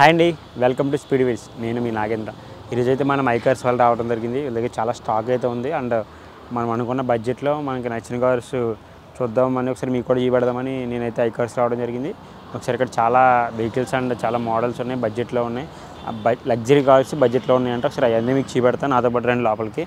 Hi అండి, welcome to speed wheels. నేను మీ నాగేంద్ర. ఈరోజైతే మనం ఐకార్స్ వాళ్ళు రావడం జరిగింది. వీళ్ళ దగ్గర చాలా స్టాక్ అయితే ఉంది. అండ్ మనం అనుకున్న బడ్జెట్లో మనకి నచ్చిన కార్స్ చూద్దామని ఒకసారి మీకు కూడా చూపెడదామని నేనైతే ఐకార్స్ రావడం జరిగింది. ఒకసారి ఇక్కడ చాలా వెహికల్స్ అండ్ చాలా మోడల్స్ ఉన్నాయి, బడ్జెట్లో ఉన్నాయి. లగ్జరీ కార్స్ బడ్జెట్లో ఉన్నాయంటే ఒకసారి అవన్నీ మీకు చూపెడతాను. నాతో పాటు రండి లోపలికి.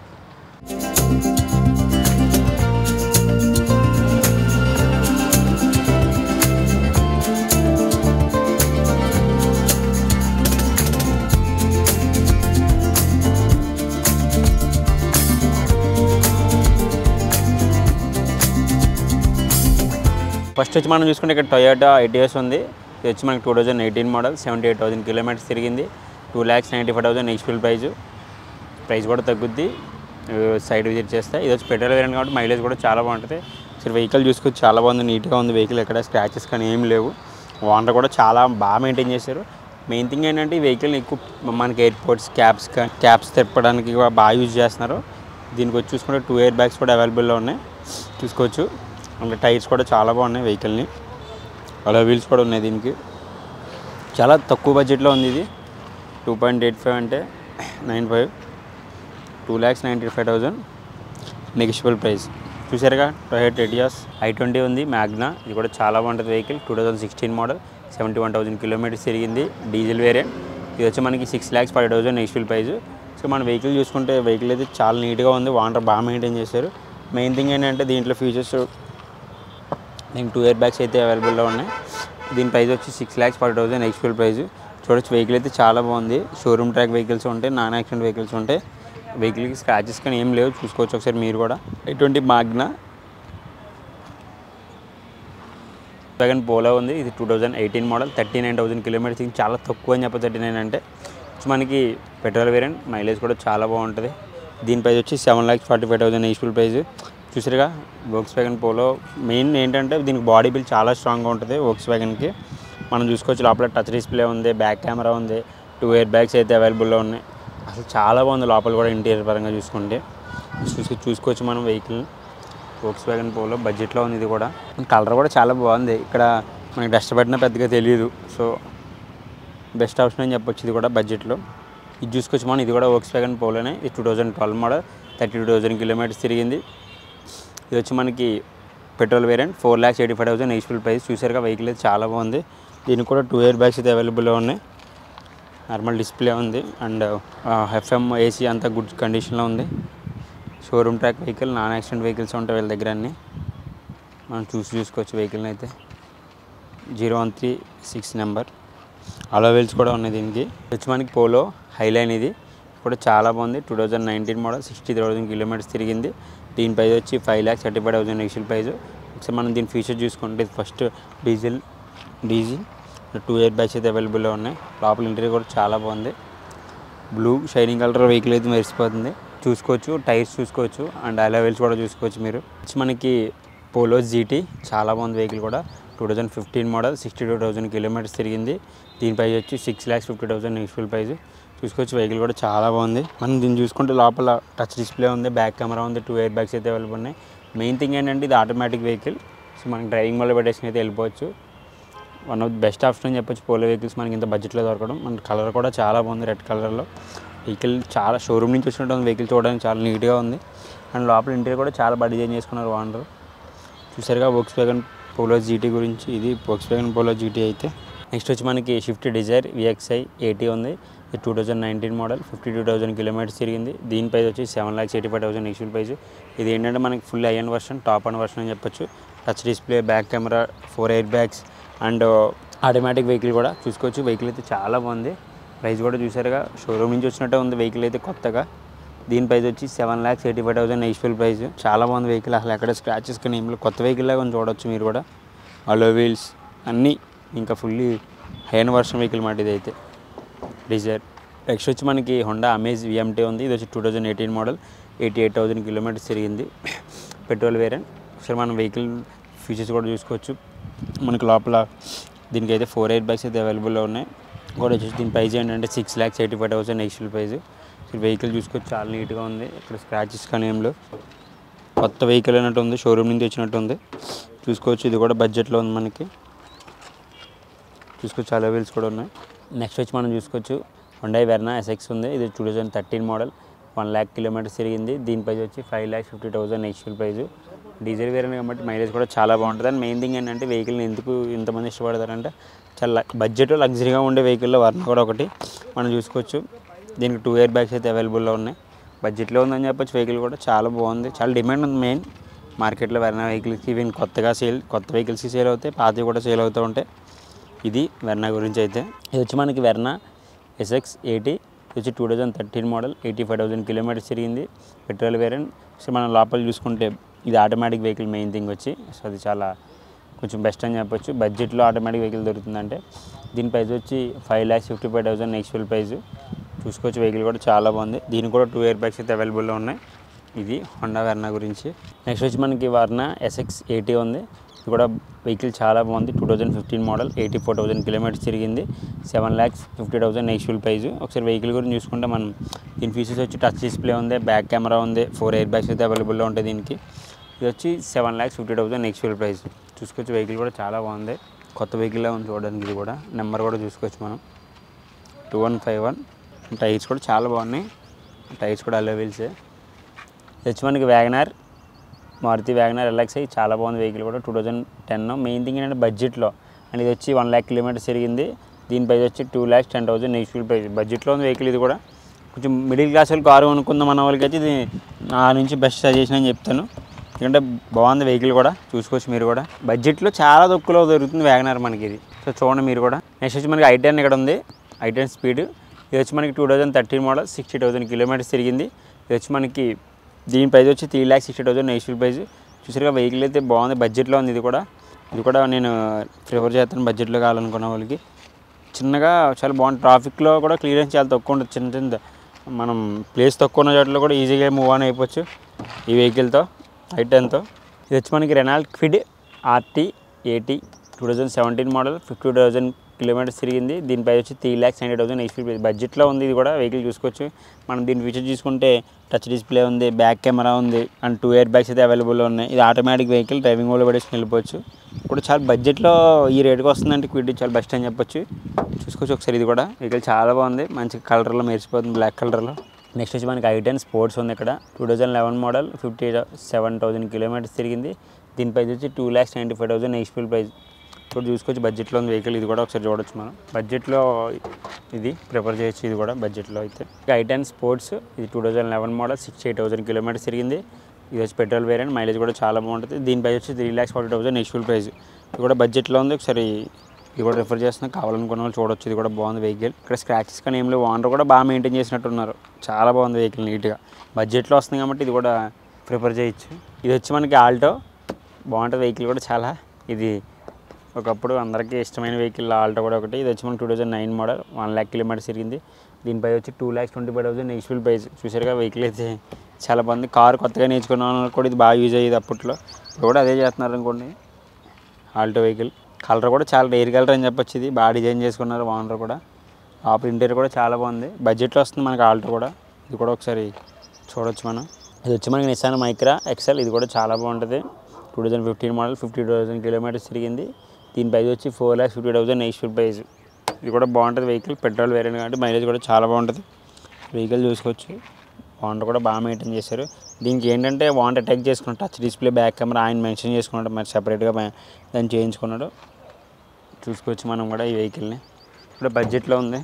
ఫస్ట్ వచ్చి మనం చూసుకుంటే ఇక్కడ టొయోటా ఐటీఎస్ ఉంది. ఇది వచ్చి మనకి 2018 మోడల్, 78,000 కిలోమీటర్స్ తిరిగింది. 2,95,000 ఎక్స్పీల్ ప్రైస్ కూడా తగ్గుద్ది సైడ్ విజిట్ చేస్తే. ఇది వచ్చి పెట్రోల్ వేరియంట్ కాబట్టి మైలేజ్ కూడా చాలా బాగుంటుంది. సరే వెహికల్ చూసుకొచ్చి చాలా బాగుంది, నీట్గా ఉంది వెహికల్. ఎక్కడ స్క్రాచెస్ కానీ ఏం లేవు. ఓనర్ కూడా చాలా బాగా మెయింటైన్ చేశారు. మెయిన్ థింగ్ ఏంటంటే ఈ వెహికల్ని ఎక్కువ మనకి ఎయిర్పోర్ట్స్ క్యాబ్స్ తిప్పడానికి బాగా యూజ్ చేస్తున్నారు. దీనికి వచ్చి చూసుకుంటే 2 ఎయిర్ బ్యాగ్స్ కూడా అవైలబుల్లో ఉన్నాయి, చూసుకోవచ్చు. అంటే టైర్స్ కూడా చాలా బాగున్నాయి వెహికల్ని. అలా వీల్స్ కూడా ఉన్నాయి. దీనికి చాలా తక్కువ బడ్జెట్లో ఉంది. ఇది 2.85 అంటే 95, 2,95,000 నెగిషియబుల్ ప్రైస్. చూసారుగా టొయోటా ఎటియాస్ i20 ఉంది, మ్యాగ్నా. ఇది కూడా చాలా బాగుంటుంది వెహికల్. 2016 మోడల్, 71,000 కిలోమీటర్స్ తిరిగింది, డీజిల్ వేరియంట్. ఇది వచ్చి మనకి 6,40,000 నెగిషియబుల్ ప్రైస్. సో మన వెహికల్ చూసుకుంటే వెహికల్ అయితే చాలా నీట్గా ఉంది, ఓనర్ బాగా మెయింటైన్ చేశారు. మెయిన్ థింగ్ ఏంటంటే దీంట్లో ఫీచర్స్, దీనికి 2 ఎయిర్ బ్యాగ్స్ అయితే అవైలబుల్లో ఉన్నాయి. దీని ప్రైస్ వచ్చి 6,40,000 ఎక్స్పీల్ ప్రైస్. చూడొచ్చు వెహికల్ అయితే చాలా బాగుంది. షోరూమ్ ట్రాక్ వెహికల్స్ ఉంటాయి, నాన్ యాక్సిడెంట్ వెహికల్స్ ఉంటాయి. వెహికల్కి స్క్రాచెస్ కానీ ఏం లేవు, చూసుకోవచ్చు ఒకసారి మీరు కూడా. i20 Magna. Volkswagen పోలో ఉంది. ఇది 2018 మోడల్, 39,000 కిలోమీటర్స్. చాలా తక్కువ అని చెప్ప 39 అంటే. మనకి పెట్రోల్ వేరియంట్, మైలేజ్ కూడా చాలా బాగుంటుంది. దీని ప్రైస్ వచ్చి 7,45,000 ఎక్స్పీల్ ప్రైస్. చూసారుగా Volkswagen పోలో. మెయిన్ ఏంటంటే దీనికి బాడీ బిల్డ్ చాలా స్ట్రాంగ్గా ఉంటుంది Volkswagenకి. మనం చూసుకోవచ్చు లోపల టచ్ డిస్ప్లే ఉంది, బ్యాక్ కెమెరా ఉంది, 2 ఎయిర్ బ్యాగ్స్ అయితే అవైలబుల్లో ఉన్నాయి. అసలు చాలా బాగుంది లోపల కూడా ఇంటీరియర్ పరంగా చూసుకుంటే. చూసుకోవచ్చు మనం వెహికల్ Volkswagen పోలో బడ్జెట్లో ఉంది. ఇది కూడా కలర్ కూడా చాలా బాగుంది. ఇక్కడ మనకి డస్ట్ పట్టినా పెద్దగా తెలియదు, సో బెస్ట్ ఆప్షన్ అని చెప్పొచ్చు ఇది కూడా బడ్జెట్లో. ఇది చూసుకోవచ్చు మనం. ఇది కూడా Volkswagen పోలోనే. ఇది 2012 మోడల్, 32,000 కిలోమీటర్స్ తిరిగింది. ఇది వచ్చి మనకి పెట్రోల్ వేరియంట్, 4,85,000 ఎక్స్పీల్ ప్రైస్. చూసారుగా వెహికల్ అయితే చాలా బాగుంది. దీనికి కూడా 2 ఎయిర్ బ్యాగ్స్ అయితే అవైలబుల్లో ఉన్నాయి. నార్మల్ డిస్ప్లే ఉంది అండ్ FM AC అంతా గుడ్ కండిషన్లో ఉంది. Showroom track vehicle, non accident vehicles ఉంటాయి వీళ్ళ దగ్గర అన్నీ. మనం చూసుకోవచ్చు వెహికల్ని అయితే. 0136 నెంబర్. అలా వీల్స్ కూడా ఉన్నాయి దీనికి. వచ్చి మనకి పోలో హైలైన్. ఇది కూడా చాలా బాగుంది. 2019 మోడల్, 60,000 కిలోమీటర్స్ తిరిగింది. దీని ప్రైస్ వచ్చి 5,35,000 ఎక్స్పీల్ ప్రైస్. ఒకసారి మనం దీని ఫీచర్ చూసుకుంటే ఫస్ట్ డీజిల్ 2 ఎయిర్ బ్యాగ్స్ అయితే అవైలబుల్లో ఉన్నాయి. లోపల ఇంటీరియర్ కూడా చాలా బాగుంది. బ్లూ షైనింగ్ కలర్ వెహికల్ అయితే మెరిసిపోతుంది. చూసుకోవచ్చు టైర్స్ చూసుకోవచ్చు అండ్ అలా వీల్స్ కూడా చూసుకోవచ్చు మీరు. మనకి పోలో GT చాలా బాగుంది వెహికల్ కూడా. 2015 మోడల్, 62,000 కిలోమీటర్స్ తిరిగింది. దీని ప్రైస్ వచ్చి 6,50,000 ఎక్స్పీల్ ప్రైస్. చూసుకోవచ్చు వెహికల్ కూడా చాలా బాగుంది. మనం దీన్ని చూసుకుంటే లోపల టచ్ డిస్ప్లే ఉంది, బ్యాక్ కెమెరా ఉంది, 2 ఎయిర్ బ్యాగ్స్ అయితే అవైలబుల్ ఉన్నాయి. మెయిన్ థింగ్ ఏంటంటే ఇది ఆటోమేటిక్ వెహికల్. సో మనకి డ్రైవింగ్ మోడ్లో పెట్టేసుకుని అయితే వెళ్ళిపోవచ్చు. One of the best option అని చెప్పొచ్చు పోలో వెహికల్స్ మనకి ఇంత బడ్జెట్లో దొరకడం. మన కలర్ కూడా చాలా బాగుంది, రెడ్ కలర్లో. వెహికల్ చాలా షోరూమ్ నుంచి వచ్చినట్టు ఉంది. వెహికల్ చూడడానికి చాలా నీట్గా ఉంది అండ్ లోపల ఇంటీరియర్ కూడా చాలా బాగా డిజైన్ చేసుకున్నారు ఓనర్. చూసారుగా Volkswagen పోలో GT గురించి. ఇది Volkswagen పోలో GT అయితే. నెక్స్ట్ వచ్చి మనకి స్విఫ్ట్ డిజైర్ VXI 80 ఉంది. ఇది 2019 మోడల్, 52,000 కిలోమీటర్స్ తిరిగింది. దీని ప్రైస్ వచ్చి 7,85,000 ఎక్స్పీల్ ప్రైస్. ఇది ఏంటంటే మనకి full high end version, top end version అని చెప్పొచ్చు. Touch display, back camera, 4 air bags and automatic vehicle కూడా. చూసుకోవచ్చు వెహికల్ అయితే చాలా బాగుంది. ప్రైస్ కూడా చూసారుగా షోరూమ్ నుంచి వచ్చినట్టే ఉంది వెహికల్ అయితే కొత్తగా. దీని ప్రైస్ వచ్చి 7,85,000 ఎక్స్పీల్ ప్రైస్. చాలా బాగుంది వెహికల్. అసలు ఎక్కడ స్క్రాచెస్ కానీ ఏం కొత్త వెహికల్ లాగా చూడవచ్చు మీరు కూడా. అలో వీల్స్ అన్నీ ఇంకా fully high end version vehicle మాట ఇది అయితే డిజైర్. నెక్స్ట్ వచ్చి మనకి హోండా అమేజ్ VMT ఉంది. ఇది వచ్చి 2018 మోడల్, 88,000 కిలోమీటర్స్ తిరిగింది, పెట్రోల్ వేరియంట్. ఒకసారి మనం వెహికల్ ఫీచర్స్ కూడా చూసుకోవచ్చు. మనకి లోపల దీనికైతే 4 ఎయిర్ బ్యాగ్స్ అయితే అవైలబుల్లో ఉన్నాయి. కూడా వచ్చేసి దీని ప్రైస్ ఏంటంటే 6,85,000 ఎక్స్పీల్ ప్రైస్. వెహికల్ చూసుకోవచ్చు చాలా నీట్గా ఉంది. ఇక్కడ స్క్రాచెస్ కానీ ఏం లేవు. కొత్త వెహికల్ అయినట్టు ఉంది, షోరూమ్ నుంచి వచ్చినట్టు ఉంది. చూసుకోవచ్చు ఇది కూడా బడ్జెట్లో ఉంది మనకి. చూసుకోవచ్చు అలా వీల్స్ కూడా ఉన్నాయి. నెక్స్ట్ వచ్చి మనం చూసుకోవచ్చు హుండై వెర్నా ఎస్ఎక్స్ ఉంది. ఇది 2013 మోడల్, 1 lakh కిలోమీటర్స్ తిరిగింది. దీని ప్రైస్ వచ్చి 5,50,000 ఎక్స్యూల్ ప్రైస్. డీజిల్ వేరియంట్ కాబట్టి మైలేజ్ కూడా చాలా బాగుంటుంది. అండ్ మెయిన్ థింగ్ ఏంటంటే వెహికల్ని ఎందుకు ఇంతమంది ఇష్టపడతారంటే చాలా బడ్జెట్ లగ్జరీగా ఉండే వెహికల్లో వెర్నా కూడా ఒకటి మనం చూసుకోవచ్చు. దీనికి 2 ఇయర్ బ్యాగ్స్ అయితే అవైలబుల్లో ఉన్నాయి. బడ్జెట్లో ఉందని చెప్పొచ్చు. వెహికల్ కూడా చాలా బాగుంది, చాలా డిమాండ్ ఉంది మెయిన్ మార్కెట్లో వెర్నా వెహికల్స్కి. ఈవెన్ కొత్త వెహికల్స్కి సేల్ అవుతాయి, పాతవి కూడా సేల్ అవుతూ ఉంటాయి. ఇది వెర్నా గురించి అయితే. ఇది వచ్చి మనకి వెర్నా ఎస్ఎక్స్ 80, ఇది వచ్చి 2013 మోడల్, 85,000 కిలోమీటర్స్ తిరిగింది. Petrol variant. సో మనం లోపల చూసుకుంటే ఇది ఆటోమేటిక్ వెహికల్ మెయిన్ థింగ్ వచ్చి. సో అది చాలా కొంచెం బెస్ట్ అని చెప్పొచ్చు. బడ్జెట్లో ఆటోమేటిక్ వెహికల్ దొరుకుతుందంటే దీని ప్రైస్ వచ్చి 5,55,000 ఎక్స్యూల్ ప్రైస్. చూసుకోవచ్చు వెహికల్ కూడా చాలా బాగుంది. దీనికి కూడా 2 ఇయర్ బ్యాగ్స్ అయితే అవైలబుల్లో ఉన్నాయి. ఇది హోండా వెర్నా గురించి. నెక్స్ట్ వచ్చి మనకి వెర్నా ఎస్ఎక్స్ 80 ఉంది. ఇది కూడా వెహికల్ చాలా బాగుంది. 2015 మోడల్, 84,000 కిలోమీటర్స్ తిరిగింది. 7,50,000 ఎక్స్యూల్ ప్రైస్. ఒకసారి వెహికల్ గురించి చూసుకుంటే మనం దీని ఫీచర్స్ వచ్చి టచ్ డిస్ప్లే ఉంది, బ్యాక్ కెమెరా ఉంది, 4 ఇయర్ బ్యాగ్స్ అయితే అవైలబుల్లో ఉంటాయి దీనికి. ఇది వచ్చి 7,50,000 ఎక్స్యూల్ ప్రైస్. చూసుకోవచ్చు వెహికల్ కూడా చాలా బాగుంది, కొత్త వెహికల్లో ఉంది చూడడానికి. ఇది కూడా నెంబర్ కూడా చూసుకోవచ్చు మనం 2151. టైర్స్ కూడా చాలా బాగున్నాయి, టైర్స్ కూడా అల్లో వీల్సే. ఇది వచ్చి మనకి వ్యాగనార్, మారుతి వ్యాగనార్ ఎల్ఎక్స్ఐ చాలా బాగుంది వెహికల్ కూడా. 2010. మెయిన్ థింగ్ ఏంటంటే బడ్జెట్లో, అండ్ ఇది వచ్చి 1 lakh కిలోమీటర్స్ తిరిగింది. దీని ప్రైస్ వచ్చి 2,10,000 ఎక్స్యూల్ ప్రైస్. బడ్జెట్లో ఉంది వెహికల్. ఇది కూడా కొంచెం మిడిల్ క్లాస్ వాళ్ళు కారు అనుకుందాం అన్న వాళ్ళకి అయితే ఇది నా నుంచి బెస్ట్ సజెషన్ అని చెప్తాను. ఎందుకంటే బాగుంది వెహికల్ కూడా. చూసుకోవచ్చు మీరు కూడా. బడ్జెట్లో చాలా తక్కువలో దొరుకుతుంది వ్యాగనార్ మనకి ఇది. సో చూడండి మీరు కూడా. నెక్స్ట్ వచ్చి మనకి i10 ఇక్కడ ఉంది, i10 స్పీడ్. ఇది వచ్చి మనకి 2013 మోడల్, 60,000 కిలోమీటర్స్ తిరిగింది. ఇది వచ్చి మనకి దీని ప్రైస్ వచ్చి 3,60,000 ఎక్స్యూల్ ప్రైస్. చూసారుగా వెహికల్ అయితే బాగుంది, బడ్జెట్లో ఉంది. ఇది కూడా నేను ప్రిఫర్ చేస్తాను బడ్జెట్లో కావాలనుకున్న వాళ్ళకి. చిన్నగా చాలా బాగుంది. ట్రాఫిక్లో కూడా క్లియరెన్స్ చాలా తక్కువ ఉంటుంది. చిన్న మనం ప్లేస్ తక్కువ ఉన్న చోట్ల కూడా ఈజీగా మూవ్ ఆన్ అయిపోవచ్చు ఈ వెహికల్తో, i10తో. ఇది వచ్చి మనకి Renault quid RT 80, 2017 model, 50,000 kilometres తిరిగింది. దీని ప్రైస్ వచ్చి 3,90,000 ఎక్స్యూల్ ప్రైస్. బడ్జెట్లో ఉంది ఇది కూడా వెహికల్. చూసుకోవచ్చు మనం దీని ఫీచర్ చూసుకుంటే టచ్ డిస్ప్లే ఉంది, బ్యాక్ కెమెరా ఉంది, అండ్ 2 ఇయర్ బ్యాగ్స్ అయితే అవైలబుల్లో ఉన్నాయి. ఇది ఆటోమేటిక్ వెహికల్, డ్రైవింగ్ మోడ్లో పడేసుకుని వెళ్ళిపోవచ్చు. ఇప్పుడు చాలా బడ్జెట్లో ఈ రేటుకి వస్తుందంటే క్విడ్ చాలా బెస్ట్ అని చెప్పొచ్చు. చూసుకోవచ్చు ఒకసారి. ఇది కూడా వెహికల్ చాలా బాగుంది, మంచి కలర్లో మెరిసిపోతుంది, బ్లాక్ కలర్లో. నెక్స్ట్ వచ్చి మనకి i10 స్పోర్ట్స్ ఉంది ఇక్కడ. 2011 మోడల్, 57,000 కిలోమీటర్స్ తిరిగింది. దీని ప్రైస్ వచ్చి 2,95,000 ఎక్స్యూల్ ప్రైస్. ఇప్పుడు చూసుకోవచ్చు బడ్జెట్లో ఉంది వెహికల్. ఇది కూడా ఒకసారి చూడొచ్చు మనం. బడ్జెట్లో ఇది ప్రిఫర్ చేయొచ్చు. ఇది కూడా బడ్జెట్లో అయితే. i10 స్పోర్ట్స్, ఇది 2011 మోడల్, 68,000 కిలోమీటర్స్ తిరిగింది. ఇది వచ్చి పెట్రోల్ వేరియంట్, మైలేజ్ కూడా చాలా బాగుంటుంది. దీని ప్రైస్ వచ్చి 3,40,000 ఎక్స్యూల్ ప్రైస్. ఇది కూడా బడ్జెట్లో ఉంది. ఒకసారి ఇది కూడా రిఫర్ చేస్తున్నా, కావాలనుకున్న వాళ్ళు చూడొచ్చు. ఇది కూడా బాగుంది వెహికల్. ఇక్కడ స్క్రాచెస్ కానీ ఏం లేవు. ఓనర్ కూడా బాగా మెయింటైన్ చేసినట్టున్నారు. చాలా బాగుంది వెహికల్, నీట్గా. బడ్జెట్లో వస్తుంది కాబట్టి ఇది కూడా ప్రిఫర్ చేయొచ్చు. ఇది వచ్చి మనకి ఆల్టో, బాగుంటుంది వెహికల్ కూడా చాలా. ఇది ఒకప్పుడు అందరికీ ఇష్టమైన వెహికల్ ఆల్టో కూడా ఒకటి. ఇది వచ్చి మనకి 2009 మోడల్, 1 lakh కిలోమీటర్స్ తిరిగింది. దీనిపై వచ్చి 2,25,000 ఎక్స్యూల్ ప్రైస్. చూసారుగా వెహికల్ అయితే చాలా బాగుంది. కారు కొత్తగా నేర్చుకున్న వాళ్ళకి కూడా ఇది బాగా యూజ్ అయ్యేది అప్పట్లో. ఇప్పుడు కూడా అదే చేస్తున్నారు అనుకోండి ఆల్టో వెహికల్. కలర్ కూడా చాలా రేర్ కలర్ అని చెప్పొచ్చు. ఇది బాగా డిజైన్ చేసుకున్నారు ఓనర్ కూడా. లోపల ఇంటీరియర్ కూడా చాలా బాగుంది. బడ్జెట్లో వస్తుంది మనకి ఆల్టో కూడా. ఇది కూడా ఒకసారి చూడొచ్చు మనం. ఇది వచ్చి మనకి నిస్సాన్ మైక్రా ఎక్సెల్. ఇది కూడా చాలా బాగుంటుంది. 2015 మోడల్, 50,000 కిలోమీటర్స్ తిరిగింది. దీని ప్రైస్ వచ్చి 4,50,000 ఎక్స్యూల్ ప్రైస్. ఇది కూడా బాగుంటుంది వెహికల్, పెట్రోల్ వేరియంట్ కాబట్టి మైలేజ్ కూడా చాలా బాగుంటుంది. వెహికల్ చూసుకోవచ్చు. ఓనర్ కూడా బాగా మెయింటైన్ చేశారు. దీనికి ఏంటంటే వాంట్ అటాక్ చేసుకున్నాడు, టచ్ డిస్ప్లే, బ్యాక్ కెమెరా ఆయన మెన్షన్ చేసుకున్నాడు, మరి సపరేట్గా దాన్ని చేయించుకున్నాడు. చూసుకోవచ్చు మనం కూడా ఈ వెహికల్ని. ఇప్పుడు బడ్జెట్లో ఉంది.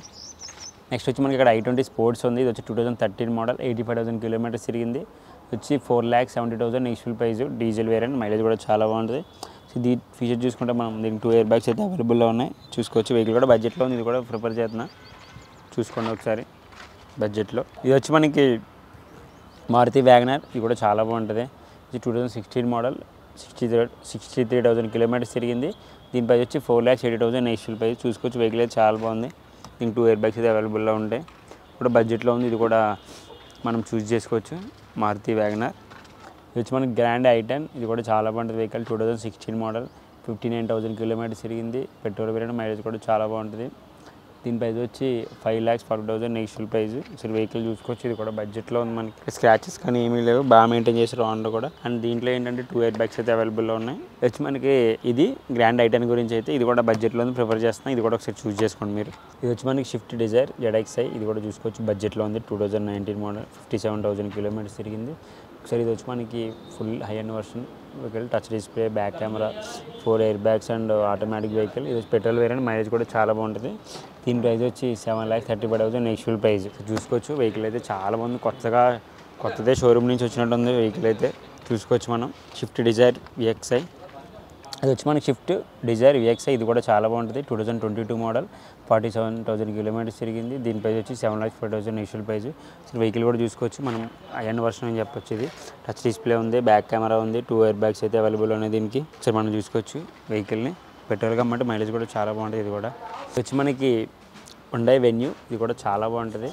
నెక్స్ట్ వచ్చి మనకి ఇక్కడ i20 స్పోర్ట్స్ ఉంది. ఇది వచ్చి 2013 మోడల్, 85,000 కిలోమీటర్స్ తిరిగింది. వచ్చి 4,70,000 ఎక్స్యూల్ ప్రైస్. డీజిల్ వేరియంట్, మైలేజ్ కూడా చాలా బాగుంటుంది. సో దీని ఫీచర్ చూసుకుంటే మనం దీనికి 2 ఇయర్ బ్యాగ్స్ అయితే అవైలబుల్లో ఉన్నాయి. చూసుకోవచ్చు వెహికల్ కూడా బడ్జెట్లో ఉంది. ఇది కూడా ప్రిఫర్ చేస్తున్నా, చూసుకోండి ఒకసారి బడ్జెట్లో. ఇది వచ్చి మనకి మారుతి వ్యాగనార్. ఇది కూడా చాలా బాగుంటుంది. ఇది 2016 మోడల్, 63,000 కిలోమీటర్స్ తిరిగింది. దీని ప్రైస్ వచ్చి 4,80,000 ఎక్స్యూల్ ప్రైస్. చూసుకోవచ్చు వెహికల్ అయితే చాలా బాగుంది. దీనికి 2 ఇయర్ బ్యాగ్స్ అయితే అవైలబుల్లో ఉంటాయి. ఇప్పుడు బడ్జెట్లో ఉంది. ఇది కూడా మనం చూస్ చేసుకోవచ్చు మారుతి వ్యాగనార్. ఇది వచ్చి మనకి గ్రాండ్ i10. ఇది కూడా చాలా బాగుంటుంది వెహికల్. 2016 మోడల్, 59,000 కిలోమీటర్స్ తిరిగింది. పెట్రోల్ వేరియంట్, మైలేజ్ కూడా చాలా బాగుంటుంది. దీని ప్రైస్ వచ్చి 5,40,000 నెగిషియల్ ప్రైస్. అసలు వెహికల్ చూసుకోవచ్చు, ఇది కూడా బడ్జెట్లో ఉంది. మనకి స్క్రాచెస్ కానీ ఏమీ లేవు, బాగా మెయింటైన్ చేశారు ఆన్లో కూడా. అండ్ దీంట్లో ఏంటంటే 2 ఎయిర్ బ్యాగ్స్ అయితే అవైలబుల్లో ఉన్నాయి. వచ్చి మనకి ఇది గ్రాండ్ ఐటెన్ గురించి అయితే ఇది కూడా బడ్జెట్లో ఉంది, ప్రిఫర్ చేస్తున్నాం. ఇది కూడా ఒకసారి చూస్ చేసుకోండి మీరు. ఇది వచ్చి మనకి షిఫ్ట్ డిజైర్ ZXi, ఇది కూడా చూసుకోవచ్చు బడ్జెట్లో ఉంది. 2019 మోడల్, 57,000 కిలోమీటర్స్ తిరిగింది. ఒకసారి ఇది వచ్చి మనకి full high end version vehicle, touch display, back camera, 4 air bags and automatic vehicle. ఇది పెట్రోల్ వేరియంట్, మైలేజ్ కూడా చాలా బాగుంటుంది. దీని ప్రైస్ వచ్చి 7,35,000 నెగిషియల్ ప్రైస్. చూసుకోవచ్చు వెహికల్ అయితే చాలా బాగుంది, కొత్తదే షోరూమ్ నుంచి వచ్చినట్టు ఉంది వెహికల్ అయితే. చూసుకోవచ్చు మనం షిఫ్ట్ డిజైర్ VXi. అది వచ్చి మనకి షిఫ్ట్ డిజైర్ VXi, ఇది కూడా చాలా బాగుంటుంది. 2022 మోడల్, 47,000 కిలోమీటర్స్ తిరిగింది. దీని ప్రైస్ వచ్చి 7,40,000 నెగిషియల్ ప్రైస్. అసలు వెహికల్ కూడా చూసుకోవచ్చు మనం, ఐఎన్ వర్షన్ అని చెప్పొచ్చు. ఇది టచ్ డిస్ప్లే ఉంది, బ్యాక్ కెమెరా ఉంది, 2 ఎయిర్ బ్యాగ్స్ అయితే అవైలబుల్ ఉన్నాయి దీనికి. సరే మనం చూసుకోవచ్చు వెహికల్ని. పెట్రోల్ కాబట్టి మైలేజ్ కూడా చాలా బాగుంటుంది. ఇది కూడా వచ్చి మనకి Hyundai Venue, ఇది కూడా చాలా బాగుంటుంది.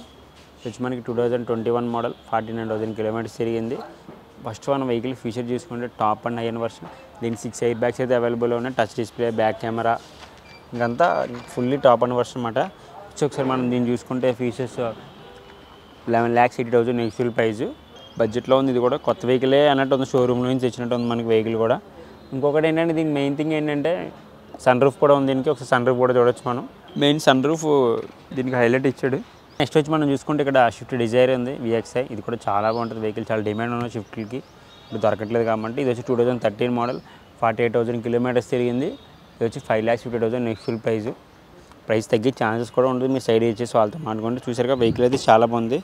వచ్చి మనకి 2021 మోడల్, 49,000 కిలోమీటర్స్ తిరిగింది. ఫస్ట్ వన్ వెహికల్ ఫీచర్ చూసుకుంటే టాప్ అండ్ ఐఎన్ వర్షన్. దీనికి 6 ఎయిర్ బ్యాగ్స్ అయితే అవైలబుల్ ఉన్నాయి, టచ్ డిస్ప్లే, బ్యాక్ కెమెరా, ఇంకంతా ఫుల్లీ టాప్ అండ్ వర్షన్ అనమాట. ఒకసారి మనం దీన్ని చూసుకుంటే ఫీచర్స్ 11,80,000 నెగిషియల్ ప్రైస్. బడ్జెట్లో ఉంది. ఇది కూడా కొత్త వెహికలే అన్నట్టు ఉంది, షోరూమ్ నుంచి తెచ్చినట్టు ఉంది మనకి వెహికల్ కూడా. ఇంకొకటి ఏంటంటే దీనికి మెయిన్ థింగ్ ఏంటంటే సన్ రూఫ్ కూడా ఉంది దీనికి. ఒకసారి సన్ రూఫ్ కూడా చూడొచ్చు మనం. మెయిన్ సన్ రూఫ్ దీనికి హైలైట్ ఇచ్చాడు. నెక్స్ట్ వచ్చి మనం చూసుకుంటే ఇక్కడ షిఫ్ట్ డిజైర్ ఉంది VXi, ఇది కూడా చాలా బాగుంటుంది వెహికల్. చాలా డిమాండ్ ఉన్న షిఫ్ట్కి ఇప్పుడు దొరకట్లేదు కాబట్టి. ఇది వచ్చి 2013 మోడల్, 48,000 కిలోమీటర్స్ తిరిగింది. ఇది వచ్చి 5,50,000 నెగిషియల్ ప్రైస్ తగ్గే ఛాన్సెస్ కూడా ఉంటుంది. మీరు సైడ్ ఇచ్చేసి వాళ్ళతో మాట్లాడుకుంటే. చూసారుగా వెహికల్ అయితే చాలా బాగుంది.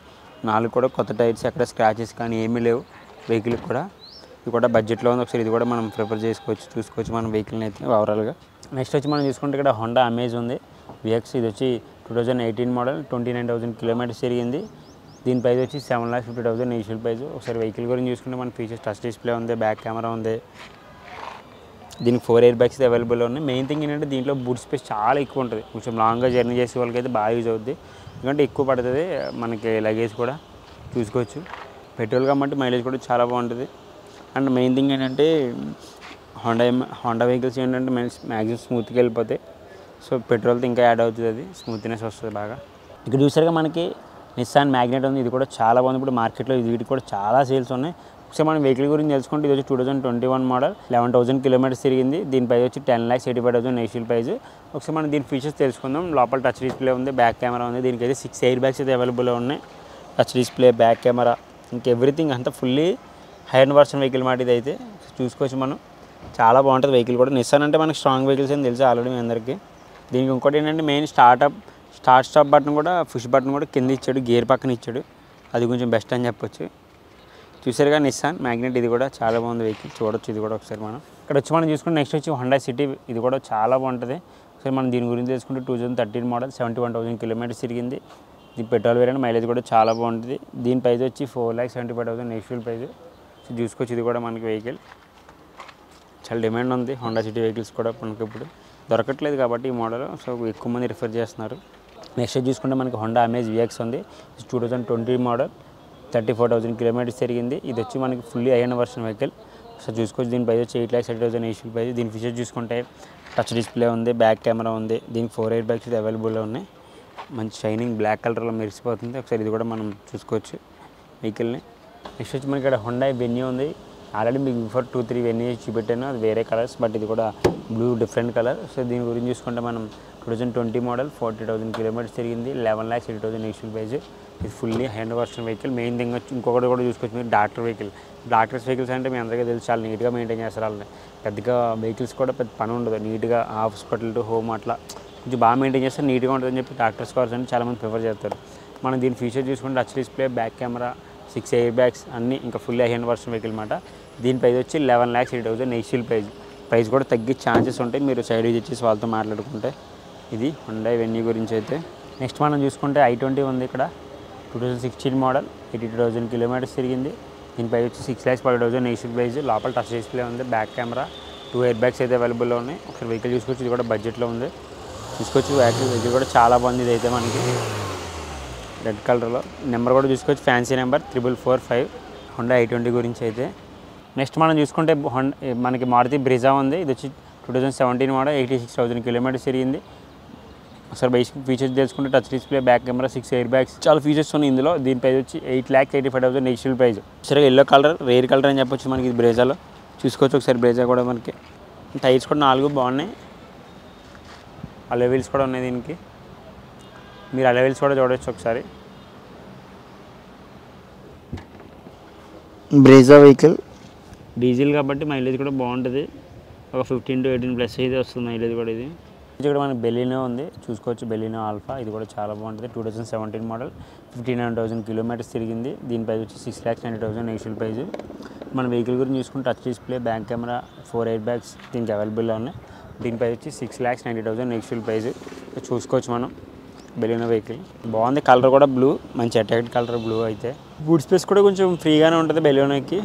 4 కూడా కొత్త టైర్స్, ఎక్కడ స్క్రాచెస్ కానీ ఏమీ లేవు వెహికల్కి కూడా. ఇది కూడా బడ్జెట్లో ఉంది. ఒకసారి ఇది కూడా మనం ప్రిఫర్ చూసుకోవచ్చు మనం వెహికల్ని అయితే ఓవరాల్గా. నెక్స్ట్ వచ్చి మనం చూసుకుంటే ఇక్కడ Honda Amaze ఉంది VXi, ఇది వచ్చి 2018 మోడల్, 29,000 కిలోమీటర్స్ తిరిగింది. దీని ప్రైస్ వచ్చి 7,50,000 నెగిషియల్ ప్రైస్. ఒకసారి వెహికల్ గురించి చూసుకుంటే మన ఫీచర్స్ టచ్ డిస్ప్లే ఉంది, బ్యాక్ కెమెరా ఉంది. దీనికి 4 ఎయిర్ బ్యాగ్స్ అవైలబుల్ ఉన్నాయి. మెయిన్ థింగ్ ఏంటంటే దీంట్లో బూట్ స్పేస్ చాలా ఎక్కువ ఉంటుంది. కొంచెం లాంగ్గా జర్నీ చేసే వాళ్ళకి అయితే బాగా యూజ్ అవుద్ది, ఎందుకంటే ఎక్కువ పడుతుంది మనకి లగేజ్ కూడా. చూసుకోవచ్చు పెట్రోల్ కాబట్టి మైలేజ్ కూడా చాలా బాగుంటుంది. అండ్ మెయిన్ థింగ్ ఏంటంటే హోండా వెహికల్స్ ఏంటంటే మ్యాక్సిమం స్మూత్గా వెళ్ళిపోతాయి. సో పెట్రోల్తో ఇంకా యాడ్ అవుతుంది, అది స్మూత్నెస్ వస్తుంది బాగా. ఇక్కడ చూసారుగా మనకి నిస్సాన్ మ్యాగ్నెట్ ఉంది, ఇది కూడా చాలా బాగుంది. ఇప్పుడు మార్కెట్లో వీటికి కూడా చాలా సేల్స్ ఉన్నాయి. ఒకసారి మనం వెహికల్ గురించి తెలుసుకుంటే ఇది వచ్చి 2021 మోడల్, 11,000 కిలోమీటర్స్ తిరిగింది. దీని ప్రైస్ వచ్చి 10,85,000 నెగిషియల్ ప్రైస్. ఒకసారి మనం దీని ఫీచర్స్ తెలుసుకుందాం. లోపల టచ్ డిస్ప్లే ఉంది, బ్యాక్ కెమెరా ఉంది. దీనికి అయితే 6 ఎయిర్ బ్యాగ్స్ అయితే అవైలబుల్ ఉన్నాయి. టచ్ డిస్ప్లే, బ్యాక్ కెమెరా, ఇంకా ఎవ్రీథింగ్ అంతా fully high end version vehicle మాట. ఇది అయితే చూసుకోవచ్చు మనం, చాలా బాగుంటుంది వెహికల్ కూడా. నిస్సాన్ అంటే మనకి స్ట్రాంగ్ వెహికల్స్ అని తెలుసు ఆల్రెడీ మీ అందరికీ. దీనికి ఇంకోటి ఏంటంటే మెయిన్ స్టార్ట్ స్టాప్ బటన్ కూడా, పుష్ బటన్ కూడా కింద ఇచ్చాడు, గేర్ పక్కన ఇచ్చాడు. అది కొంచెం బెస్ట్ అని చెప్పొచ్చు. చూసారుగా నిస్సాన్ మ్యాగ్నెట్, ఇది కూడా చాలా బాగుంది వెహికల్. చూడొచ్చు ఇది కూడా ఒకసారి మనం. ఇక్కడ వచ్చి మనం చూసుకుంటే నెక్స్ట్ వచ్చి Hyundai City, ఇది కూడా చాలా బాగుంటుంది. ఒకసారి మనం దీని గురించి తెలుసుకుంటే 2013 మోడల్, 71,000 కిలోమీటర్స్ తిరిగింది. ఇది పెట్రోల్ వేరియంట్, మైలేజ్ కూడా చాలా బాగుంటుంది. దీని ప్రైస్ వచ్చి 4,75,000 నెగిషియల్ ప్రైస్. సో చూసుకోవచ్చు ఇది కూడా మనకి వెహికల్ చాలా డిమాండ్ ఉంది. Honda City వెహికల్స్ కూడా మనకి ఇప్పుడు దొరకట్లేదు కాబట్టి ఈ మోడల్, సో ఎక్కువ మంది రిఫర్ చేస్తున్నారు. నెక్స్ట్ చూసుకుంటే మనకి Honda Amaze VX ఉంది. 2020 మోడల్, 34,000 కిలోమీటర్స్ తిరిగింది. ఇది వచ్చి మనకి ఫుల్లీ ఐఎన్ వర్షన్ వెహికల్. సో చూసుకోవచ్చు దీని ప్రైస్ వచ్చి 8,30,000 నెగిషియల్ ప్రైస్. దీని ఫీచర్స్ చూసుకుంటే టచ్ డిస్ప్లే ఉంది, బ్యాక్ కెమెరా ఉంది. దీనికి 4 ఎయిర్ బ్యాగ్స్ అయితే అవైలబుల్లో ఉన్నాయి. మంచి షైనింగ్ బ్లాక్ కలర్లో మెరిసిపోతుంది. ఒకసారి ఇది కూడా మనం చూసుకోవచ్చు వెహికల్ని. నెక్స్ట్ వచ్చి మనకి ఇక్కడ Hyundai Venue ఉంది. ఆల్రెడీ మీకు బిఫోర్ 2-3 వెన్యూ చూపెట్టాను, అది వేరే కలర్స్, బట్ ఇది కూడా బ్లూ డిఫరెంట్ కలర్. సో దీని గురించి చూసుకుంటే మనం 2020 మోడల్, 40,000 కిలోమీటర్స్ తిరిగింది. 11,80,000 నెగిషియల్ ప్రైస్. ఇది fully hand version vehicle. Main thing వచ్చి ఇంకొకటి కూడా చూసుకోవచ్చు మీరు, డాక్టర్ వెహికల్స్ అంటే మీ అందరికీ తెలుసు, చాలా నీట్గా మెయింటైన్ చేస్తారు వాళ్ళని. పెద్దగా వెహికల్స్ కూడా పెద్ద పని ఉండదు, నీట్గా హాస్పిటల్ టు హోమ్ అట్లా కొంచెం బాగా మెయింటైన్ చేస్తారు, నీట్గా ఉంటుందని చెప్పి డాక్టర్స్ కార్స్ అంటే చాలామంది ప్రిఫర్ చేస్తారు. మనం దీని ఫీచర్ చూసుకుంటే touch display, back camera, 6 air bags అన్నీ, ఇంకా ఫుల్లీ హ్యాండ్ వర్షన్ వెహికల్ అనమాట. దీని ప్రైస్ వచ్చి 11,80,000 నెగిషియల్ ప్రైస్ కూడా తగ్గే ఛాన్సెస్ ఉంటాయి మీరు సైడ్ ఇచ్చేసి వాళ్ళతో మాట్లాడుకుంటే. ఇది Hyundai Venue గురించి అయితే. నెక్స్ట్ మనం చూసుకుంటే i20 ఉంది ఇక్కడ. 2016 మోడల్, 82,000 కిలోమీటర్స్ తిరిగింది. దీని ప్రైస్ వచ్చి 6,40,000 నెగిషియల్ ప్రైస్. లోపల టచ్ డిస్ప్లే ఉంది, బ్యాక్ కెమెరా, 2 ఎయిర్ బ్యాగ్స్ అయితే అవైలబుల్లో ఉన్నాయి. ఒకసారి వెహికల్ చూసుకోవచ్చు, ఇది కూడా బడ్జెట్లో ఉంది. చూసుకోవచ్చు వెహికల్ కూడా చాలా బాగుంది. ఇది అయితే మనకి రెడ్ కలర్లో నెంబర్ కూడా చూసుకోవచ్చు, ఫ్యాన్సీ నెంబర్ 4445 Hyundai i20 గురించి అయితే. నెక్స్ట్ మనం చూసుకుంటే మనకి మారుతి బ్రిజా ఉంది. ఇది వచ్చి 2017 మోడల్, 86,000 కిలోమీటర్స్ తిరిగింది. ఒకసారి బేసిక్ ఫీచర్స్ తెలుసుకుంటే touch display, back camera, 6 air bags, చాలా ఫీచర్స్ ఉన్నాయి ఇందులో. దీని ప్రైస్ వచ్చి 8,85,000 నెగిషియల్ ప్రైస్. సరే ఎల్లో కలర్ రేర్ కలర్ అని చెప్పొచ్చు మనకి ఇది బ్రేజాలో. చూసుకోవచ్చు ఒకసారి బ్రేజా కూడా మనకి. టైర్స్ కూడా 4 బాగున్నాయి. అలవీల్స్ కూడా ఉన్నాయి దీనికి. మీరు అలవీల్స్ కూడా చూడవచ్చు ఒకసారి. బ్రేజా వెహికల్ డీజిల్ కాబట్టి మైలేజ్ కూడా బాగుంటుంది. ఒక 15 to 18 ప్లస్ అయితే వస్తుంది మైలేజ్ కూడా. ఇది కూడా మనకి బెలినో ఉంది, చూసుకోవచ్చు. బెలినో ఆల్ఫా, ఇది కూడా చాలా బాగుంటుంది. 2017 మోడల్, 59,000 కిలోమీటర్స్ తిరిగింది. దీని ప్రైస్ వచ్చి 6,90,000 నెగిషియల్ ప్రైస్. మన వెహికల్ గురించి చూసుకుంటే touch display, back camera, 4 air bags దీనికి అవైలబుల్లో ఉన్నాయి. దీని ప్రైస్ వచ్చి 6,90,000 నెగిషియల్ ప్రైస్. చూసుకోవచ్చు మనం బెలినో వెహికల్. బాగుంది, కలర్ కూడా బ్లూ, మంచి అట్రాక్ట్ కలర్ బ్లూ. అయితే బూట్ స్పేస్ కూడా కొంచెం ఫ్రీగానే ఉంటుంది బెలినోకి,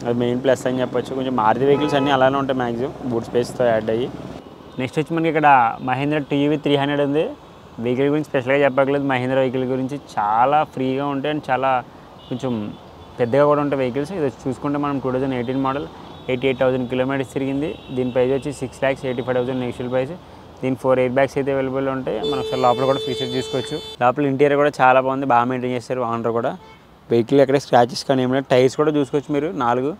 అది మెయిన్ ప్లస్ అని చెప్పొచ్చు. కొంచెం మారుతి వెహికల్స్ అన్నీ అలానే ఉంటాయి మ్యాక్సిమం బూట్ స్పేస్తో యాడ్ అయ్యి. నెక్స్ట్ వచ్చి మనకి ఇక్కడ మహీంద్రా టీవీ 300 ఉంది. వెహికల్ గురించి స్పెషల్గా చెప్పక్కర్లేదు. మహీంద్రా వెహికల్ గురించి చాలా ఫ్రీగా ఉంటాయి అండ్ చాలా కొంచెం పెద్దగా కూడా ఉంటాయి వెహికల్స్. ఇది చూసుకుంటే మనం 2018 మోడల్, 88,000 కిలోమీటర్స్ తిరిగింది. దీని ప్రైస్ వచ్చి 6,85,000 నెగిషియల్ ప్రైస్. దీని 4 ఎయిర్ బ్యాగ్స్ అయితే అవైలబుల్ ఉంటాయి. మనం ఒకసారి లోపల కూడా ఫీచర్స్ చూసుకోవచ్చు. లోపల ఇంటీరియర్ కూడా చాలా బాగుంది, బాగా మెయింటైన్ చేస్తారు ఓనర్ కూడా. వెహికల్ ఎక్కడ స్క్రాచెస్ కానీ ఏమైనా. టైర్స్ కూడా చూసుకోవచ్చు మీరు, 4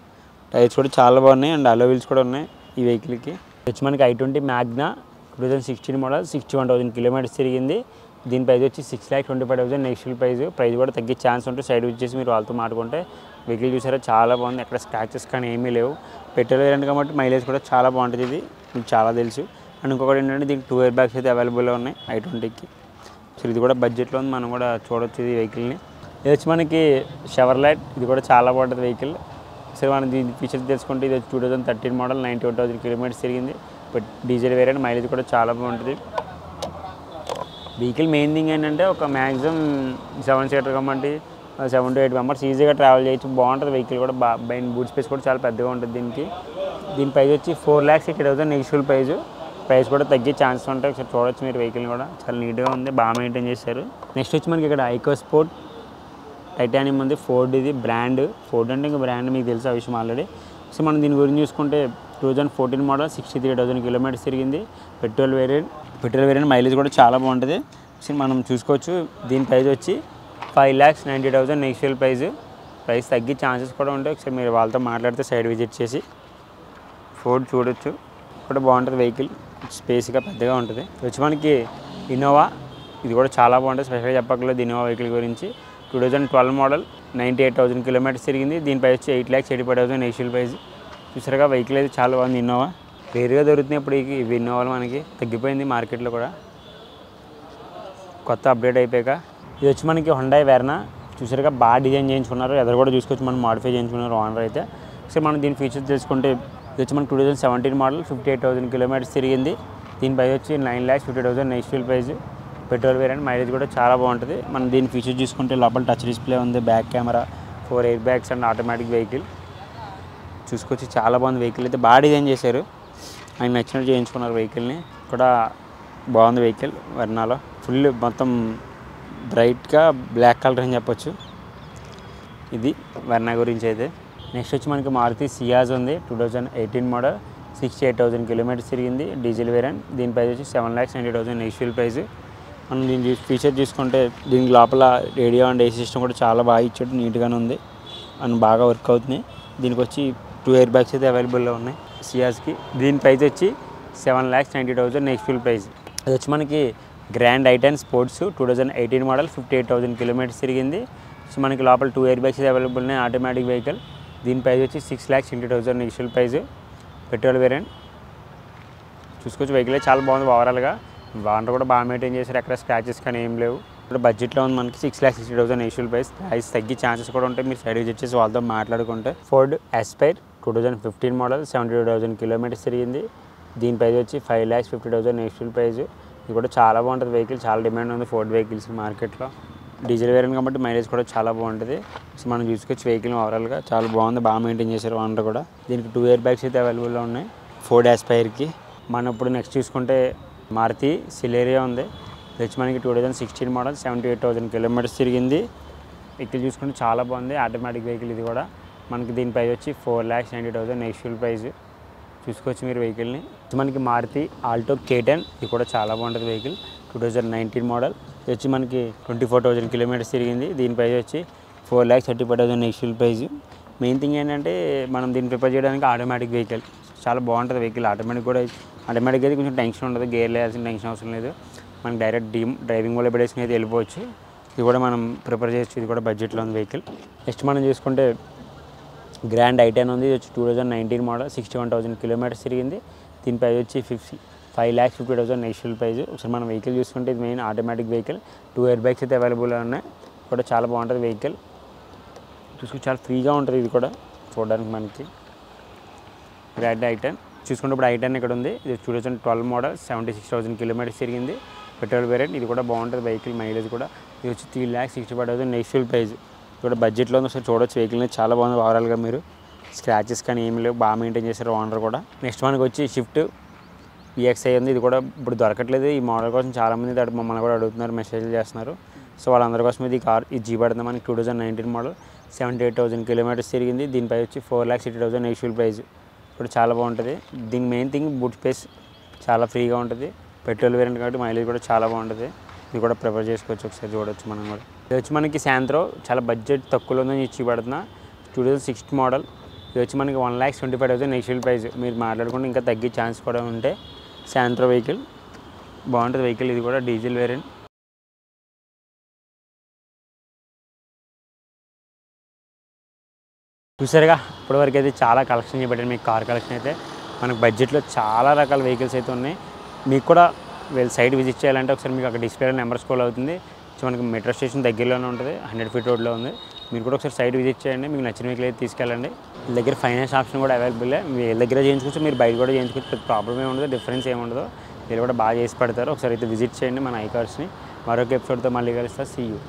టైర్స్ కూడా చాలా బాగున్నాయి అండ్ అలో వీల్స్ కూడా ఉన్నాయి ఈ వెహికల్కి. వచ్చి మనకి i20 మ్యాగ్నా 2016 మోడల్, 61,000 కిలోమీటర్స్ తిరిగింది. దీని ప్రైస్ వచ్చి 6,25,000 నెగిషియల్ ప్రైస్. ప్రైస్ కూడా తగ్గే ఛాన్స్ ఉంటే సైడ్ వచ్చేసి మీరు వాళ్ళతో మాట్లాడుకుంటే. వెహికల్ చూసారా చాలా బాగుంది, ఎక్కడ స్క్రాచెస్ కానీ ఏమీ లేవు. పెట్రోల్ వేరియంట్ కాబట్టి మైలేజ్ కూడా చాలా బాగుంటుంది, ఇది మీకు చాలా తెలుసు. అండ్ ఇంకొకటి ఏంటంటే దీనికి 2 ఎయిర్ బ్యాగ్స్ అయితే అవైలబుల్లో ఉన్నాయి i20కి. సో ఇది కూడా బడ్జెట్లో ఉంది, మనం కూడా చూడవచ్చు ఈ వెహికల్ని. ఇది వచ్చి మనకి షెవర్లెట్, ఇది కూడా చాలా బాగుంటుంది వెహికల్. సరే మనం దీని ఫీచర్స్ తెలుసుకుంటే ఇది 2013 మోడల్, 91,000 కిలోమీటర్స్ తిరిగింది. బట్ డీజిల్ వేరియంట్, మైలేజ్ కూడా చాలా బాగుంటుంది. వెహికల్ మెయిన్ థింగ్ ఏంటంటే ఒక మ్యాక్సిమం 7 సీటర్ కాబట్టి 7 to 8 మెంబర్స్ ఈజీగా ట్రావెల్ చేయొచ్చు. బాగుంటుంది వెహికల్ కూడా, బైన్ బూట్ స్పేస్ కూడా చాలా పెద్దగా ఉంటుంది దీనికి. దీని ప్రైస్ వచ్చి 4,60,000 నెగిషియల్ ప్రైస్ కూడా తగ్గే ఛాన్స్ ఉంటాయి. ఒకసారి చూడొచ్చు మీరు వెహికల్ కూడా, చాలా నీట్గా ఉంది, బాగా మెయింటైన్ చేశారు. నెక్స్ట్ వచ్చి మనకి ఇక్కడ IcoSport టైటానియం ఉంది. ఫోర్డ్, ఇది బ్రాండ్. ఫోర్డ్ అంటే ఇంకా బ్రాండ్ మీకు తెలుసు ఆ విషయం ఆల్రెడీ. సో మనం దీని గురించి చూసుకుంటే 2014 మోడల్, 63,000 కిలోమీటర్స్ తిరిగింది. పెట్రోల్ వేరియంట్ మైలేజ్ కూడా చాలా బాగుంటుంది. సో మనం చూసుకోవచ్చు. దీని ప్రైస్ వచ్చి 5,90,000 నెగిషియల్ ప్రైస్ తగ్గే ఛాన్సెస్ కూడా ఉంటాయి. ఒకసారి మీరు వాళ్ళతో మాట్లాడితే సైడ్ విజిట్ చేసి ఫోర్డ్ చూడొచ్చు. కూడా బాగుంటుంది వెహికల్, స్పేస్గా పెద్దగా ఉంటుంది. వచ్చి మనకి ఇన్నోవా, ఇది కూడా చాలా బాగుంటుంది, స్పెషల్గా చెప్పక్కర్లేదు ఇన్నోవా వెహికల్ గురించి. 2012 మోడల్, 98,000 కిలోమీటర్స్ తిరిగింది. దీని ప్రైస్ వచ్చి 8,85,000 నెగిషియల్ ప్రైస్. చూసారుగా వెహికల్ అయితే చాలా బాగుంది. ఇన్నోవా రేరుగా దొరుకుతున్నాయి ఇప్పుడు ఇవి ఇన్నోవాలు, మనకి తగ్గిపోయింది మార్కెట్లో కూడా కొత్త అప్డేట్ అయిపోయాక. ఇది వచ్చి మనకి హుండాయ్ వెర్నా. చూసారుగా బాగా డిజైన్ చేయించుకున్నారు, ఎదురు కూడా చూసుకోవచ్చు, మనం మాడిఫై చేయించుకున్నారు ఓనర్ అయితే. సో మనం దీని ఫీచర్స్ తెలుసుకుంటే ఇది వచ్చి మనకి 2017 మోడల్, 58,000 కిలోమీటర్స్ తిరిగింది. దీని ప్రైస్ వచ్చి 9,50,000 negotiable price. Petrol variant, mileage కూడా చాలా బాగుంటుంది. మనం దీని ఫీచర్స్ చూసుకుంటే లోపల టచ్ డిస్ప్లే ఉంది, back camera, 4 air bags and automatic vehicle. చూసుకొచ్చి చాలా బాగుంది వెహికల్ అయితే, బాగా డిజైన్ చేశారు, ఆయన నచ్చినట్టు చేయించుకున్నారు వెహికల్ని కూడా. బాగుంది వెహికల్ వెర్నాలో, ఫుల్ మొత్తం బ్రైట్గా బ్లాక్ కలర్ అని చెప్పొచ్చు. ఇది వెర్నా గురించి అయితే. నెక్స్ట్ వచ్చి మనకి మారుతి సియాజ్ ఉంది. 2018 మోడల్, 68,000 కిలోమీటర్స్ తిరిగింది. Diesel variant. దీని ప్రైస్ వచ్చి 7,90,000 నెగిషియల్ ప్రైస్. మనం దీని ఫీచర్ చూసుకుంటే దీనికి లోపల రేడియో అండ్ ఏసీ సిస్టమ్ కూడా చాలా బాగా ఇచ్చాడు, నీట్గానే ఉంది అండ్ బాగా వర్క్ అవుతుంది. దీనికి వచ్చి 2 ఎయిర్ బ్యాగ్స్ అయితే అవైలబుల్లో ఉన్నాయి సియాజ్కి. దీని ప్రైస్ వచ్చి 7,90,000 నెగిషియల్ ప్రైస్. అది వచ్చి మనకి grand i10 sports, 2018 model, 58,000 kilometres తిరిగింది. సో మనకి లోపల 2 ఎయిర్ బ్యాగ్స్ అయితే అవైలబుల్ ఉన్నాయి, ఆటోమేటిక్ వెహికల్. దీని ప్రైస్ వచ్చి 6,20,000 నెగిషియల్ ప్రైస్. Petrol variant. చూసుకోవచ్చు వెహికల్ చాలా బాగుంది ఓవరాల్గా. వాటర్ కూడా బాగా మెయింటైన్ చేశారు, ఎక్కడ స్క్రాచెస్ కానీ ఏం లేవు. ఇప్పుడు బడ్జెట్లో ఉంది మనకి 6,60,000 నెగిషియల్ ప్రైస్ తగ్గే ఛాన్సెస్ కూడా ఉంటాయి, మీరు సైడ్ విజిట్ చేసి వాళ్ళతో మాట్లాడుకుంటే. ఫోర్డ్ ఎస్పైర్, 2015 మోడల్, 72,000 కిలోమీటర్స్ తిరిగింది. దీని ప్రైస్ వచ్చి 5,50,000 నెగిషియల్ ప్రైస్. ఇది కూడా చాలా బాగుంటుంది వెహికల్, చాలా డిమాండ్ ఉంది ఫోర్డ్ వెహికల్స్ మార్కెట్లో. డీజిల్ వేరియంట్ కాబట్టి మైలేజ్ కూడా చాలా బాగుంటుంది. సో మనం చూసుకోవచ్చు వెహికల్ ఓవరాల్గా చాలా బాగుంది, బాగా మెయింటైన్ చేశారు ఓనర్ కూడా. దీనికి 2 ఎయిర్ బ్యాగ్స్ అయితే అవైలబుల్లో ఉన్నాయి ఫోర్డ్ ఎస్పైర్కి. మనం ఇప్పుడు నెక్స్ట్ చూసుకుంటే మారుతి సిలేరియా ఉంది. ఇది వచ్చి మనకి 2016 మోడల్, 78,000 కిలోమీటర్స్ తిరిగింది. వెహికల్ చూసుకుంటే చాలా బాగుంది, ఆటోమేటిక్ వెహికల్ ఇది కూడా. మనకి దీని ప్రైస్ వచ్చి 4,90,000 నెగిషియల్ ప్రైస్. చూసుకోవచ్చు మీరు వెహికల్ని. మనకి మారుతి ఆల్టో K10, ఇది కూడా చాలా బాగుంటుంది వెహికల్. 2019 మోడల్. ఇది వచ్చి మనకి 24,000 కిలోమీటర్స్ తిరిగింది. దీని ప్రైస్ వచ్చి 4,35,000 నెక్స్ట్ ప్రైజ్. మెయిన్ థింగ్ ఏంటంటే మనం దీన్ని ప్రిపేర్ చేయడానికి ఆటోమేటిక్ వెహికల్ చాలా బాగుంటుంది. వెహికల్ ఆటోమేటిక్ అయితే కొంచెం టెన్షన్ ఉండదు, గేర్ వేయాల్సిన టెన్షన్ అవసరం లేదు. మనకి డైరెక్ట్ డ్రైవింగ్ వల్ల పెట్టేసుకుని అయితే వెళ్ళిపోవచ్చు. ఇది కూడా మనం ప్రిపేర్ చేయొచ్చు. ఇది కూడా బడ్జెట్లో ఉంది వెహికల్. నెక్స్ట్ మనం చూసుకుంటే గ్రాండ్ i10 ఉంది. ఇది వచ్చి 2019 మోడల్, 61,000 కిలోమీటర్స్ తిరిగింది. దీని ప్రైస్ వచ్చి 5,50,000 నెక్స్ట్ ప్రైజ్. ఒకసారి మనం వెహికల్ చూసుకుంటే ఇది main automatic vehicle. 2 air bags అయితే అవైలబుల్గా ఉన్నాయి. కూడా చాలా బాగుంటుంది వెహికల్. చూసుకుంటే చాలా ఫ్రీగా ఉంటుంది. ఇది కూడా చూడడానికి మనకి గ్రాండ్ i10 చూసుకుంటే ఇప్పుడు i10 ఇక్కడ ఉంది. ఇది 2012 మోడల్, 76,000 కిలోమీటర్స్ తిరిగింది. Petrol variant. ఇది కూడా బాగుంటుంది వెహికల్. మైలేజ్ కూడా. ఇది వచ్చి 3,65,000 నెక్స్ట్ ప్రైజ్. ఇది కూడా బడ్జెట్లో ఉంది. ఒకసారి చూడొచ్చు వెహికల్. చాలా బాగుంది ఓవరాల్గా. మీరు స్క్రాచెస్ కానీ ఏమి లేవు, బాగా మెయింటైన్ చేశారు ఓనర్ కూడా. నెక్స్ట్ మనకు వచ్చి షిఫ్ట్ EXI ఉంది. ఇది కూడా ఇప్పుడు దొరకట్లేదు. ఈ మోడల్ కోసం చాలామంది మమ్మల్ని కూడా అడుగుతున్నారు, మెసేజ్లు చేస్తున్నారు. సో వాళ్ళందరి కోసం ఇది జీప్ పడుతుంది మనకి. 2019 మోడల్, 78,000 కిలోమీటర్స్ తిరిగింది. దీనిపై వచ్చి 4,60,000 నెక్స్ట్ ప్రైజ్. ఇప్పుడు చాలా బాగుంటుంది. దీని మెయిన్ థింగ్ బూట్ స్పేస్ చాలా ఫ్రీగా ఉంటుంది. పెట్రోల్ వేరియంట్ కాబట్టి మైలేజ్ కూడా చాలా బాగుంటుంది. ఇది కూడా ప్రిఫర్ చేసుకోవచ్చు. ఒకసారి చూడవచ్చు మనం కూడా. ఇది వచ్చి మనకి శాంత్రో చాలా బడ్జెట్ తక్కువలో ఉందని ఇచ్చి పడుతున్నా. 2006 మోడల్. ఇది వచ్చి మనకి 1,25,000 నెక్స్ట్ ప్రైజ్. మీరు మాట్లాడుకుంటే ఇంకా తగ్గే ఛాన్స్ కూడా ఉంటే శాంత్రో వెహికల్ బాగుంటుంది వెహికల్. ఇది కూడా డీజిల్ వేరియంట్. చూసారుగా ఇప్పటివరకు అయితే చాలా కలెక్షన్ చేయబట్టాను. మీకు కార్ కలెక్షన్ అయితే మనకు బడ్జెట్లో చాలా రకాల వెహికల్స్ అయితే ఉన్నాయి. మీకు కూడా సైట్ విజిట్ చేయాలంటే ఒకసారి మీకు అక్కడ డిస్ప్లేలో నెంబర్ స్క్రోల్ అవుతుంది. సో మనకి మెట్రో స్టేషన్ దగ్గరలోనే ఉంటుంది, 100 ఫీట్ రోడ్లో ఉంది. మీరు కూడా ఒకసారి సైట్ విజిట్ చేయండి. మీకు నచ్చిన వెహికల్ అయితే తీసుకెళ్ళండి. మీ దగ్గర ఫైనాన్స్ ఆప్షన్ కూడా అవైలబుల్. మీరు దగ్గర చేయించుకోవచ్చు, మీరు బయట కూడా చేయించుకోవచ్చు. పెద్ద ప్రాబ్లం ఏమి ఉండదు, డిఫరెన్స్ ఏమి ఉండదు. మీరు కూడా బాగా చేసి పెడతారు. ఒకసారి అయితే విజిట్ చేయండి మన iCarsని. మరొక ఎపిసోడ్తో మళ్ళీ కలుస్తా. See you.